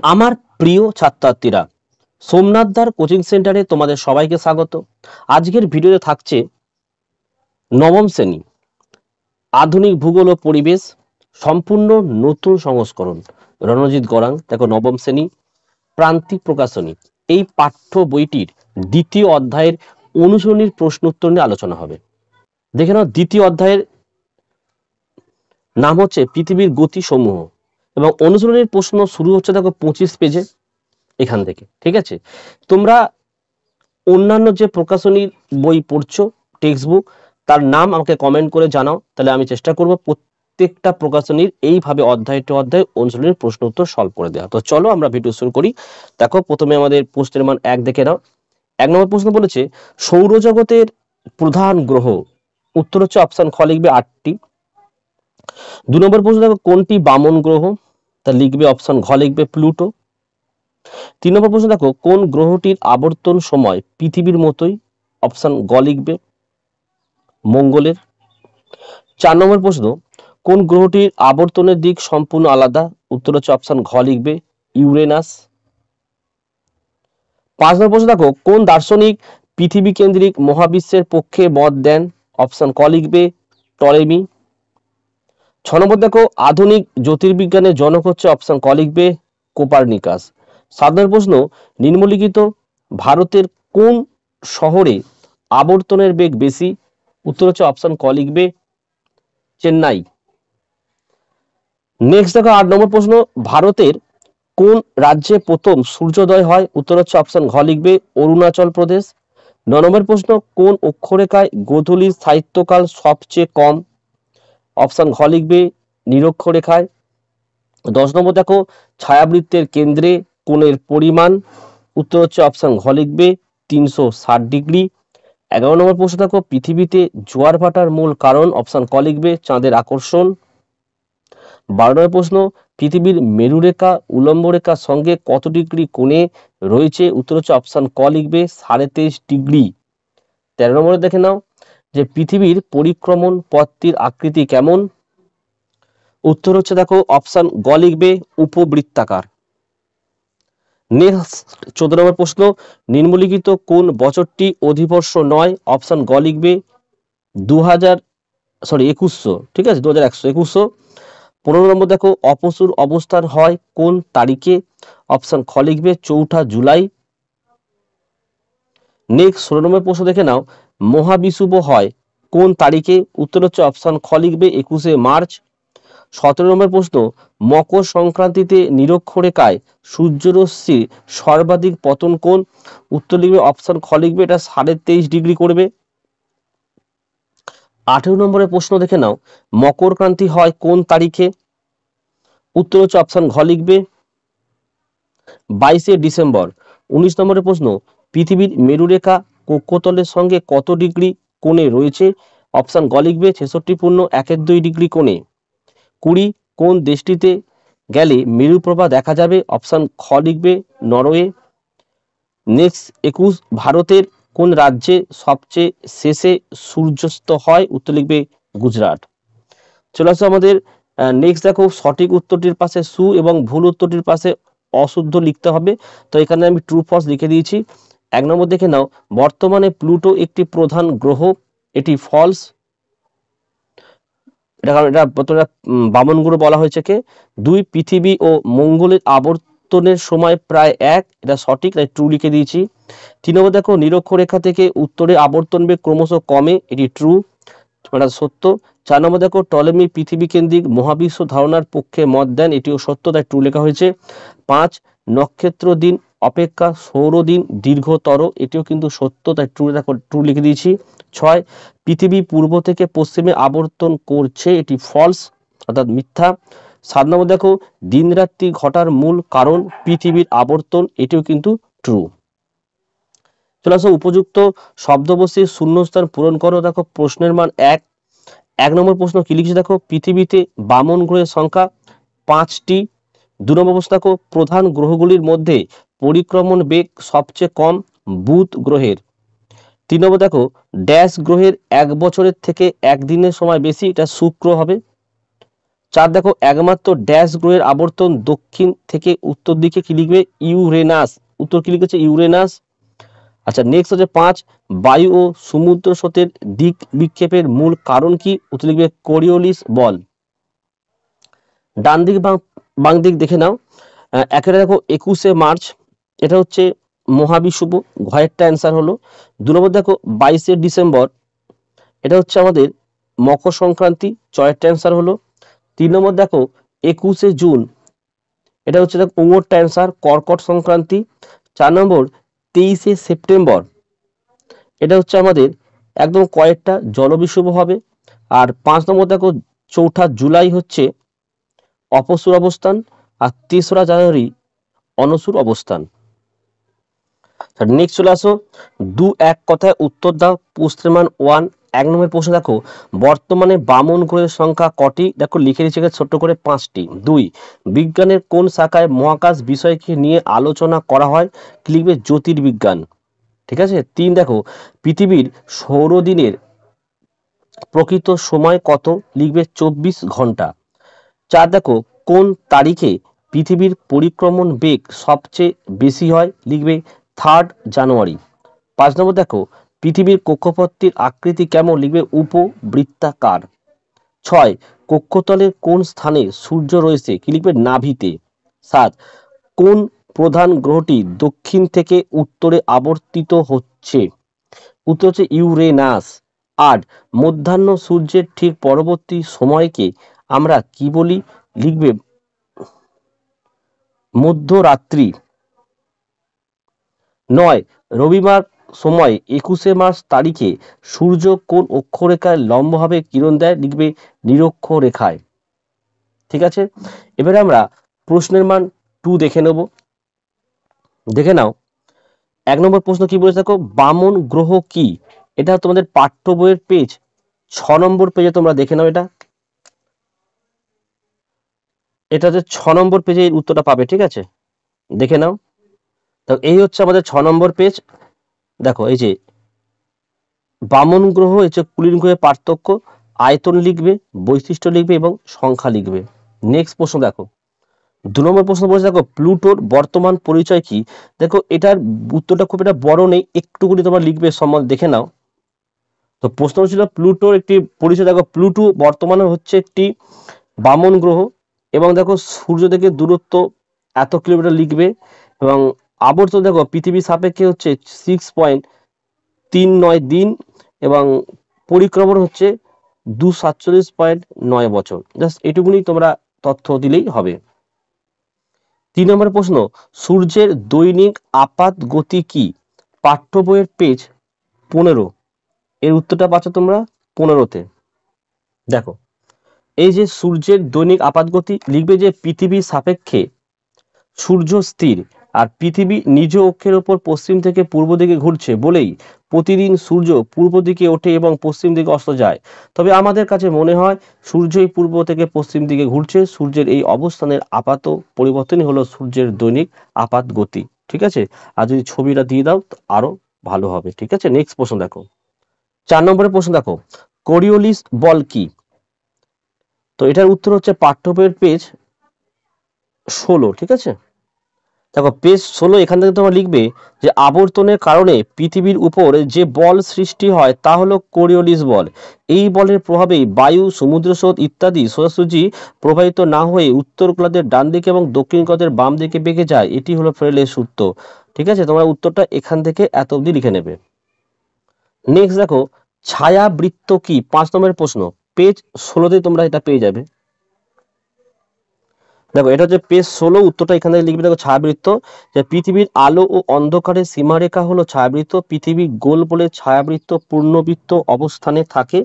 আমার প্রিয় ছাত্রছাত্রীরা, সোমনাথদার কোচিং সেন্টারে তোমাদের সবাইকে স্বাগত। আজকের ভিডিওতে থাকছে নবম শ্রেণী আধুনিক ভূগোল ও পরিবেশ সম্পূর্ণ নতুন সংস্করণ। রণজিৎ গড়াং, দেখো নবম শ্রেণী প্রান্তিক প্রকাশনী, এই পাঠ্য বইটির দ্বিতীয় অধ্যায়ের অনুসরণীর প্রশ্ন উত্তর নিয়ে আলোচনা হবে। দেখে নাও, দ্বিতীয় অধ্যায়ের নাম হচ্ছে পৃথিবীর গতি সমূহ এবং অনুসরণীর প্রশ্ন শুরু হচ্ছে দেখো 25 পেজে এখান থেকে। ঠিক আছে, তোমরা অন্যান্য যে প্রকাশনীর বই পড়ছো টেক্সট বুক, তার নাম আমাকে কমেন্ট করে জানাও, তাহলে আমি চেষ্টা করব প্রত্যেকটা প্রকাশনীর এইভাবে অধ্যায় টু অধ্যায় অনুশীলনের প্রশ্ন উত্তর সলভ করে দেওয়া। তো চলো আমরা ভিডিও শুরু করি। দেখো, প্রথমে আমাদের প্রশ্নের মান 1 দেখে নাও। 1 নম্বর প্রশ্ন বলেছে সৌরজগতের প্রধান গ্রহ, উত্তর হচ্ছে অপশন খ লিখবে 8টি। 2 নম্বর প্রশ্ন দেখো কোনটি বামন গ্রহ, তা লিখবে অপশন ঘ লিখবে প্লুটো। 3 নম্বর প্রশ্ন দেখো কোন গ্রহটির আবর্তন সময় পৃথিবীর মতোই, অপশন গ লিখবে মঙ্গলের। 4 নম্বর প্রশ্ন কোন গ্রহটির আবর্তনের দিক সম্পূর্ণ আলাদা, উত্তর হচ্ছে অপশন ঘ লিখবে ইউরেনাস। 5 নম্বর প্রশ্ন দেখো কোন দার্শনিক পৃথিবী কেন্দ্রিক মহাবিশ্বের পক্ষে মত দেন, অপশন ক লিখবে টলেমি। 6 নম্বর দেখো আধুনিক জ্যোতির্বিজ্ঞানের জনক হচ্ছে, অপশন ক লিখবে কোপারনিকাস। 7 নম্বর প্রশ্ন নিম্নলিখিত ভারতের কোন শহরে আবর্তনের বেগ বেশি, উত্তর হচ্ছে অপশন ক লিখবে চেন্নাই। নেক্সট দেখো 8 নম্বর প্রশ্ন ভারতের কোন রাজ্যে প্রথম সূর্যোদয় হয়, উত্তর হচ্ছে অপশন ঘ লিখবে অরুণাচল প্রদেশ। 9 নম্বর প্রশ্ন কোন অক্ষরেখায় গোধূলির স্থায়িত্বকাল সবচেয়ে কম, অপশন ঘ লিখবে নিরক্ষরেখায়। 10 নম্বর দেখো ছায়াবৃত্তের কেন্দ্রে কোণের পরিমাণ, উত্তর হচ্ছে অপশন ঘ লিখবে 360 ডিগ্রি। 11 নম্বর প্রশ্ন দেখো পৃথিবীতে জোয়ার ভাটার মূল কারণ, অপশন ক লিখবে চাঁদের আকর্ষণ। 12 নম্বর প্রশ্ন পৃথিবীর মেরুরেখা উলম্ব রেখার সঙ্গে কত ডিগ্রি কোণে রয়েছে, উত্তর হচ্ছে অপশন ক লিখবে 23.5 ডিগ্রি। 13 নম্বরে দেখে নাও যে পৃথিবীর পরিক্রমণ পথটির আকৃতি কেমন, উত্তর হচ্ছে দেখো অপশন গ লিখবে উপবৃত্তাকার। নেক্সট 14 নম্বর প্রশ্ন নিম্নলিখিত কোন বছরটি অধিবর্ষ নয়, অপশন গ লিখবে 2100, ঠিক আছে 2100। 15 নম্বর দেখো অপসুর অবস্থান হয় কোন তারিখে, অপশন খ লিখবে 4 জুলাই। নেক্সট 16 নম্বর প্রশ্ন দেখে নাও মহাবিষুব হয় কোন তারিখে, উত্তর হচ্ছে অপশন খ লিখবে 21 মার্চ। 17 নম্বর প্রশ্ন মকর সংক্রান্তিতে নিরক্ষরেখায় সূর্যরশ্মির সর্বাধিক পতন কোণ, উত্তর লিখবে অপশন খ লিখবে এটা 23.5 ডিগ্রি করবে। 18 নম্বরের প্রশ্ন দেখে নাও মকর ক্রান্তি হয় কোন তারিখে, উত্তর হচ্ছে অপশন ঘ লিখবে 22 ডিসেম্বর। 19 নম্বরের প্রশ্ন পৃথিবীর মেরুরেখা কক্ষতলের সঙ্গে কত ডিগ্রি কোণে রয়েছে, অপশন গ লিখবে 66.12 ডিগ্রি কোণে। 20 কোন দেশটিতে গেলে মেরুপ্রভা দেখা যাবে, অপশন খ লিখবে নরওয়ে। নেক্সট 21 ভারতের কোন রাজ্যে সবচেয়ে শেষে সূর্যাস্ত হয়, উত্তর লিখবে গুজরাট। চলে আসো আমাদের নেক্সট দেখো সঠিক উত্তরটির পাশে সু এবং ভুল উত্তরটির পাশে অশুদ্ধ লিখতে হবে। তো এখানে আমি ট্রু ফলস লিখে দিয়েছি। 1 নম্বর দেখে নাও বর্তমানে প্লুটো একটি প্রধান গ্রহ, এটি ফলস। এটা বামন গ্রহ বলা হয়েছে কে। 2 পৃথিবী ও মঙ্গলের আবর্তনের সময় প্রায় এক, এটা সঠিক, তাই ট্রু লিখে দিয়েছি। 3 নম্বর দেখো নিরক্ষরেখা থেকে উত্তরে আবর্তন বেগ ক্রমশ কমে, এটি ট্রু, এটা সত্য। 4 নম্বর দেখো টলেমি পৃথিবী কেন্দ্রিক মহাবিশ্ব ধারণার পক্ষে মত দেন, এটিও সত্য, তাই ট্রু লেখা হয়েছে। 5 নক্ষত্র দিন অপেক্ষা সৌরদিন দীর্ঘতর, এটিও কিন্তু সত্য, তাই ট্রু লিখে দিয়েছি। 6 পৃথিবী পূর্ব থেকে পশ্চিমে আবর্তন করছে, এটি ফলস অর্থাৎ মিথ্যা। 7 নম্বর দেখো দিন রাত্রি ঘটার মূল কারণ পৃথিবীর আবর্তন, এটিও কিন্তু ট্রু। চলে আসো উপযুক্ত শব্দ বসিয়ে শূন্যস্থান পূরণ করো। দেখো প্রশ্নের মান 1 নম্বর প্রশ্ন কি লিখছে দেখো পৃথিবীতে বামন গ্রহের সংখ্যা 5টি। 2 নম্বর প্রশ্ন দেখো প্রধান গ্রহগুলির মধ্যে পরিক্রমণ বেগ সবচেয়ে কম বুধ গ্রহের। 3 নম্বর দেখো ড্যাশ গ্রহের 1 বছরের থেকে 1 দিনের সময় বেশি, এটা শুক্র হবে। 4 দেখো একমাত্র ড্যাশ গ্রহের আবর্তন দক্ষিণ থেকে উত্তর দিকে কি লিখবে? ইউরেনাস। উত্তর কি লিখেছে? ইউরেনাস। আচ্ছা নেক্সট হচ্ছে 5 বায়ু ও সমুদ্র স্রোতের দিক বিক্ষেপের মূল কারণ কি? উত্তর লিখবে কোরিওলিস বল। ডান দিক বাম দিক দেখে নাও। একটা দেখো 21শে মার্চ, এটা হচ্ছে মহাবিষুব, ঘয়েরটা অ্যান্সার হলো। 2 নম্বর দেখো 22শে ডিসেম্বর, এটা হচ্ছে আমাদের মকর সংক্রান্তি, চয়েরটা অ্যান্সার হলো। 3 নম্বর দেখো 21শে জুন, এটা হচ্ছে দেখো উমরটা অ্যান্সার, কর্কট সংক্রান্তি। 4 নম্বর 23শে সেপ্টেম্বর, এটা হচ্ছে আমাদের একদম কয়েকটা জলবিষুব হবে। আর 5 নম্বর দেখো 4ঠা জুলাই হচ্ছে অপসূর অবস্থান, আর 3রা জানুয়ারি অনসূর অবস্থান। নেক্সট চলে আসো 2-1 কথায় উত্তর দাও, প্রশ্নের মান 1। 1 নম্বর প্রশ্ন দেখো বর্তমানে বামন গ্রহের সংখ্যা কটি? দেখো লিখে দিয়েছে ছোট্ট করে 5টি। 2 বিজ্ঞানের কোন শাখায় মহাকাশ বিষয়কে নিয়ে আলোচনা করা হয়? কি লিখবে? জ্যোতির্বিজ্ঞান। ঠিক আছে। 3 দেখো পৃথিবীর সৌরদিনের প্রকৃত সময় কত? লিখবে 24 ঘন্টা। 4 দেখো কোন তারিখে পৃথিবীর পরিক্রমণ বেগ সবচেয়ে বেশি হয়? লিখবে 3 জানুয়ারি। 5 নম্বর দেখো পৃথিবীর কক্ষপথটির আকৃতি কেমন? লিখবে উপবৃত্তাকার। 6 কক্ষতলের কোন স্থানে সূর্য রয়েছে? কি লিখবে? নাভিতে। 7 কোন প্রধান গ্রহটি দক্ষিণ থেকে উত্তরে আবর্তিত হচ্ছে? উত্তর হচ্ছে ইউরেনাস। 8 মধ্যাহ্ন সূর্যের ঠিক পরবর্তী সময়কে আমরা কি বলি? লিখবে মধ্যরাত্রি। 9 রবিবার সময় 21শে মার্চ তারিখে সূর্য কোন অক্ষরেখায় লম্বভাবে কিরণ দেয়? লিখবে নিরক্ষরেখায়। ঠিক আছে। এবারে আমরা প্রশ্নের মান 2 দেখে নেব। দেখে নাও 1 নম্বর প্রশ্ন কি বলেছে দেখো বামন গ্রহ কি? এটা তোমাদের পাঠ্য বইয়ের পেজ 6 নম্বর পেজে তোমরা দেখে নাও। এটা হচ্ছে 6 নম্বর পেজে এই উত্তরটা পাবে। ঠিক আছে, দেখে নাও। তো এই হচ্ছে আমাদের 6 নম্বর পেজ। দেখো এই যে বামন গ্রহ হচ্ছে কুলীন গ্রহের পার্থক্য, আয়তন লিখবে, বৈশিষ্ট্য লিখবে এবং সংখ্যা লিখবে। নেক্সট প্রশ্ন দেখো 2 নম্বর প্রশ্ন বলছে দেখো প্লুটোর বর্তমান পরিচয় কি? দেখো এটার উত্তরটা খুব একটা বড় নেই, একটুকুনি তোমরা লিখবে, সম্বন্ধে দেখে নাও। তো প্রশ্ন ছিল প্লুটোর একটি পরিচয়। দেখো প্লুটো বর্তমানে হচ্ছে একটি বামন গ্রহ এবং দেখো সূর্য থেকে দূরত্ব এত কিলোমিটার লিখবে এবং আবর্তন দেখো পৃথিবীর সাপেক্ষে হচ্ছে 6.39 দিন এবং পরিক্রমণ হচ্ছে 247.9 বছর। জাস্ট এটুকুনি তোমরা তথ্য দিলেই হবে। 3 নম্বর প্রশ্ন সূর্যের দৈনিক আপাত গতি কি? পাঠ্য বইয়ের পেজ 15, এর উত্তরটা পাচ্ছ তোমরা 15তে। দেখো এই যে সূর্যের দৈনিক আপাত গতি লিখবে যে পৃথিবীর সাপেক্ষে সূর্য স্থির আর পৃথিবী নিজ অক্ষের ওপর পশ্চিম থেকে পূর্ব দিকে ঘুরছে বলেই প্রতিদিন সূর্য পূর্ব দিকে ওঠে এবং পশ্চিম দিকে অস্ত যায়। তবে আমাদের কাছে মনে হয় সূর্যই পূর্ব থেকে পশ্চিম দিকে ঘুরছে। সূর্যের এই অবস্থানের আপাত পরিবর্তনই হলো সূর্যের দৈনিক আপাত গতি। ঠিক আছে, আর যদি ছবিটা দিয়ে দাও আরো ভালো হবে। ঠিক আছে, নেক্সট প্রশ্ন দেখো 4 নম্বরের প্রশ্ন দেখো কোরিওলিস বল কি? তো এটার উত্তর হচ্ছে পাঠ্য বইয়ের পেজ 16। ঠিক আছে, দেখো পেজ 16 এখান থেকে তোমরা লিখবে যে আবর্তনের কারণে পৃথিবীর উপর যে বল সৃষ্টি হয় তা হলো কোরিওলিস বল। এই বলের প্রভাবেই বায়ু, সমুদ্র স্রোত ইত্যাদি সোজাসুজি প্রবাহিত না হয়ে উত্তর গোলার্ধের ডান দিকে এবং দক্ষিণ গোলার্ধের বাম দিকে বেঁকে যায়। এটি হলো ফ্রেলের সূত্র। ঠিক আছে, তোমরা উত্তরটা এখান থেকে এত অবধি লিখে নেবে। নেক্সট দেখো ছায়াবৃত্ত কি? 5 নম্বরের প্রশ্ন, পেজ 16তে তোমরা এটা পেয়ে যাবে। দেখো এটা হচ্ছে পেজ 16, উত্তরটা এখান থেকে লিখবে। দেখো ছায়াবৃত্ত, যে পৃথিবীর আলো ও অন্ধকারের সীমারেখা হলো ছায়াবৃত্ত। পৃথিবী গোল বলে ছায়াবৃত্ত পূর্ণবৃত্ত অবস্থানে থাকে,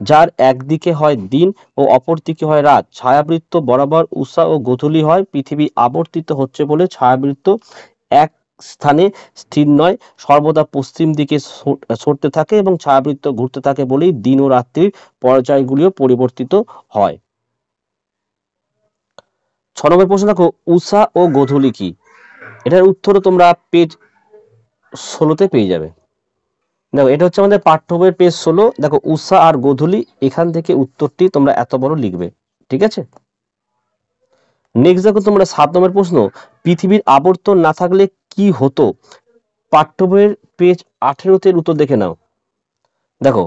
যার একদিকে হয় দিন ও অপর দিকে হয় রাত। ছায়াবৃত্ত বরাবর উষা ও গোধূলি হয়। পৃথিবী আবর্তিত হচ্ছে বলে ছায়াবৃত্ত এক স্থানে স্থির নয়, সর্বদা পশ্চিম দিকে সরতে থাকে এবং ছায়াবৃত্ত ঘুরতে থাকে বলেই দিন ও রাত্রির পর্যায়গুলিও পরিবর্তিত হয়। 6 নম্বর প্রশ্ন দেখো উষা ও গোধূলি কি? এটার উত্তরও তোমরা পেজ 16তে পেয়ে যাবে। দেখো এটা হচ্ছে আমাদের পাঠ্য বইয়ের পেজ 16। দেখো উষা আর গোধূলি, এখান থেকে উত্তরটি তোমরা এত বড় লিখবে। ঠিক আছে। নেক্সট দেখো তোমরা 7 নম্বর প্রশ্ন, পৃথিবীর আবর্তন না থাকলে কি হতো? পাঠ্য বইয়ের পেজ 18 এর উত্তর দেখে নাও। দেখো,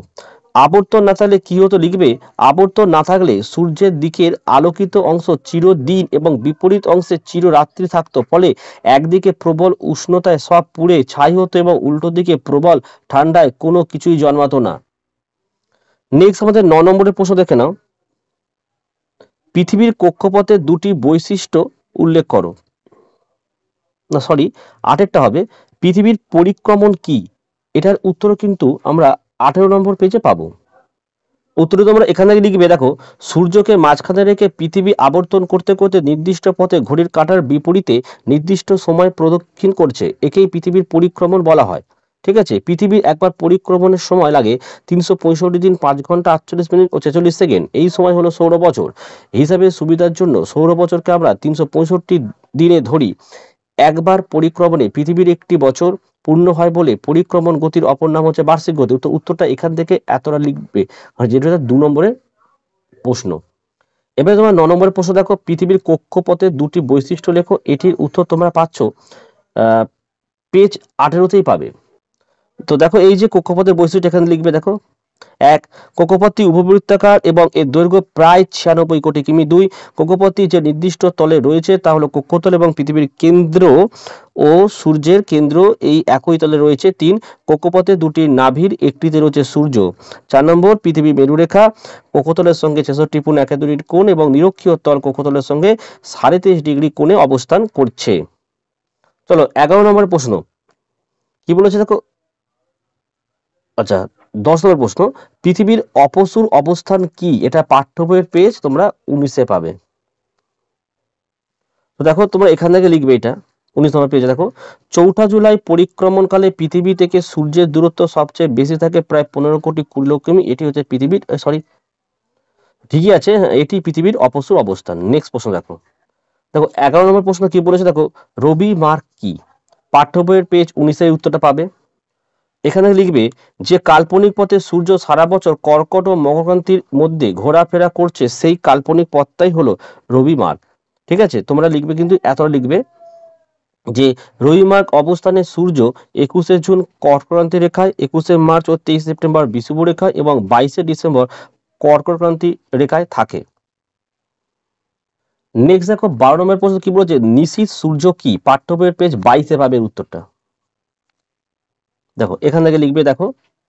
আবর্তন না থাকলে কি হতো লিখবে, আবর্তন না থাকলে সূর্যের দিকের আলোকিত অংশ চিরদিন এবং বিপরীত অংশে চিররাত্রি থাকতো, ফলে একদিকে প্রবল উষ্ণতায় সব পুড়ে ছাই হতো এবং উল্টো দিকে প্রবল ঠান্ডায় কোনো কিছুই জন্মাতো না। নেক্সট আমাদের 9 নম্বরের প্রশ্ন দেখে নাও, পৃথিবীর কক্ষপথের দুটি বৈশিষ্ট্য উল্লেখ করো। না সরি, 8 হবে, পৃথিবীর পরিক্রমণ কি? এটার উত্তর কিন্তু আমরা 18 নম্বর পেজে পাবো। উত্তরে তোমরা এখান থেকে লিখবে, দেখো, সূর্যকে মাঝখানে রেখে পৃথিবী আবর্তন করতে করতে নির্দিষ্ট পথে ঘড়ির কাঁটার বিপরীতে নির্দিষ্ট সময় প্রদক্ষিণ করছে, একেই পৃথিবীর পরিক্রমণ বলা হয়। ঠিক আছে, পৃথিবীর একবার পরিক্রমণের সময় লাগে 365 দিন 5 ঘন্টা 48 মিনিট ও 46 সেকেন্ড। এই সময় হলো সৌর বছর। হিসাবে সুবিধার জন্য সৌর বছরকে আমরা 365 দিনে ধরি। একবার পরিক্রমণে পৃথিবীর একটি বছর পূর্ণ হয় বলে পরিক্রমণ গতির অপর নাম হচ্ছে বার্ষিক গতি। তো উত্তরটা এখান থেকে এতটা লিখবে, আর যেটা 2 নম্বরের প্রশ্ন। এবারে তোমরা 9 নম্বরের প্রশ্ন দেখো, পৃথিবীর কক্ষপথের দুটি বৈশিষ্ট্য লেখো। এটির উত্তর তোমরা পাচ্ছ পেজ 18তেই পাবে। তো দেখো, এই যে কক্ষপথের বৈশিষ্ট্য এখানে লিখবে, দেখো, 1, কক্ষপথটি উপবৃত্তাকার এবং এর দৈর্ঘ্য প্রায় 96 কোটি কিমি। 2, কক্ষপথটি যে নির্দিষ্ট তলে রয়েছে তা হলো কক্ষতল এবং পৃথিবীর কেন্দ্র ও সূর্যের কেন্দ্র এই একই তলে রয়েছে। 3, কক্ষপথে দুটি নাভির একটিতে রয়েছে সূর্য। 4 নম্বর, পৃথিবী মেরুরেখা কক্ষতলের সঙ্গে 66.12 কোণ এবং নিরক্ষীয় তল কক্ষতলের সঙ্গে 23.5 ডিগ্রি কোণে অবস্থান করছে। চলো 11 নম্বরের প্রশ্ন কি বলেছে দেখো। আচ্ছা, 10 নম্বর প্রশ্ন, পৃথিবীর অপসূর অবস্থান কি? এটা পাঠ্য বইয়ের পেজ তোমরা 19-এ পাবে। তো দেখো, তোমরা এখান থেকে লিখবে, এটা 19 নম্বর পেজে দেখো, 4 জুলাই পরিক্রমণকালে পৃথিবী থেকে সূর্যের দূরত্ব সবচেয়ে বেশি থাকে, প্রায় 15 কোটি 20 লক্ষ কিমি। এটি হচ্ছে পৃথিবীর সরি ঠিকই আছে, এটি পৃথিবীর অপসূর অবস্থান। নেক্সট প্রশ্ন দেখো। দেখো 11 নম্বর প্রশ্ন কি বলেছে দেখো, রবি মার্ক কি? পাঠ্য বইয়ের পেজ 19-এর উত্তরটা পাবে। এখানে লিখবে, যে কাল্পনিক পথে সূর্য সারা বছর কর্কট ও মকরক্রান্তির মধ্যে ঘোরাফেরা করছে সেই কাল্পনিক পথটাই হলো রবি মার্গ। ঠিক আছে, তোমরা লিখবে কিন্তু এতটা লিখবে যে রবি মার্গ অবস্থানে সূর্য 21 জুন কর্কটক্রান্তি রেখায়, 21 মার্চ ও 23 সেপ্টেম্বর বিষুব রেখায় এবং 22 ডিসেম্বর কর্কটক্রান্তি রেখায় থাকে। নেক্সট দেখো 12 নম্বর প্রশ্ন কি বলেছে, নিশীথ সূর্য কি? পাঠ্য বইয়ের পেজ 22-এ পাবে উত্তরটা। দেখো এখান থেকে লিখবে, দেখো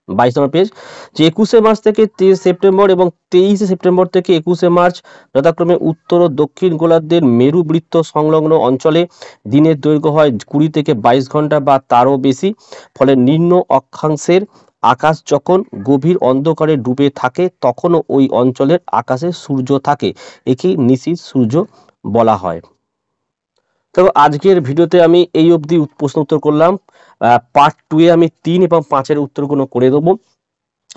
22 নম্বর পেজ, যে 21 মার্চ থেকে 23 সেপ্টেম্বর এবং 23 সেপ্টেম্বর থেকে 21 মার্চ যথাক্রমে উত্তর ও দক্ষিণ গোলার্ধের মেরু বৃত্ত সংলগ্ন অঞ্চলে দিনের দৈর্ঘ্য হয় 20 থেকে 22 ঘন্টা বা তারও বেশি। ফলে নিম্ন অক্ষাংশের আকাশ যখন গভীর অন্ধকারে ডুবে থাকে তখনও ওই অঞ্চলের আকাশে সূর্য থাকে, একেই নিশীথ সূর্য বলা হয়। তো আজকের ভিডিওতে আমি এই অবধি প্রশ্ন উত্তর করলাম। পার্ট 2 এ আমি 3 এবং 5-এর উত্তরগুলো করে দেবো।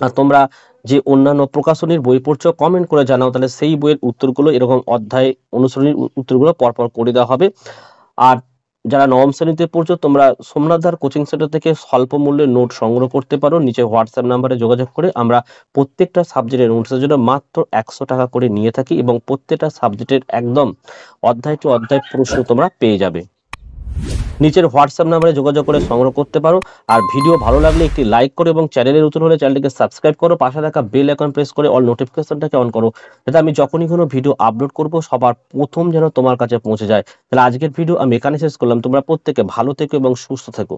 আর তোমরা যে অন্যান্য প্রকাশনীর বই পড়ছো কমেন্ট করে জানাও, তাহলে সেই বইয়ের উত্তরগুলো এরকম অধ্যায় অনুসরণীর উত্তরগুলো পরপর করে দেওয়া হবে। আর যারা নবম শ্রেণীতে পড়ছো তোমরা সোমনাথদার কোচিং সেন্টার থেকে স্বল্প মূল্যে নোট সংগ্রহ করতে পারো। নিচে হোয়াটসঅ্যাপ নাম্বারে যোগাযোগ করে আমরা প্রত্যেকটা সাবজেক্টের নোটসের জন্য মাত্র 100 টাকা করে নিয়ে থাকি এবং প্রত্যেকটা সাবজেক্টের একদম অধ্যায় টু অধ্যায় প্রশ্ন তোমরা পেয়ে যাবে। নিচের হোয়াটসঅ্যাপ নাম্বারে যোগাযোগ করে সংগ্রহ করতে পারো। আর ভিডিও ভালো লাগলে একটি লাইক করো এবং চ্যানেলে নতুন হলে চ্যানেলটিকে সাবস্ক্রাইব করো, পাশে থাকা বেল আইকন প্রেস করে অল নোটিফিকেশনটাকে অন করো, যাতে আমি যখনই কোনো ভিডিও আপলোড করব সবার প্রথম যেন তোমার কাছে পৌঁছে যায়। তাহলে আজকের ভিডিও আমি এখানে শেষ করলাম। তোমরা প্রত্যেকে ভালো থেকো এবং সুস্থ থেকো।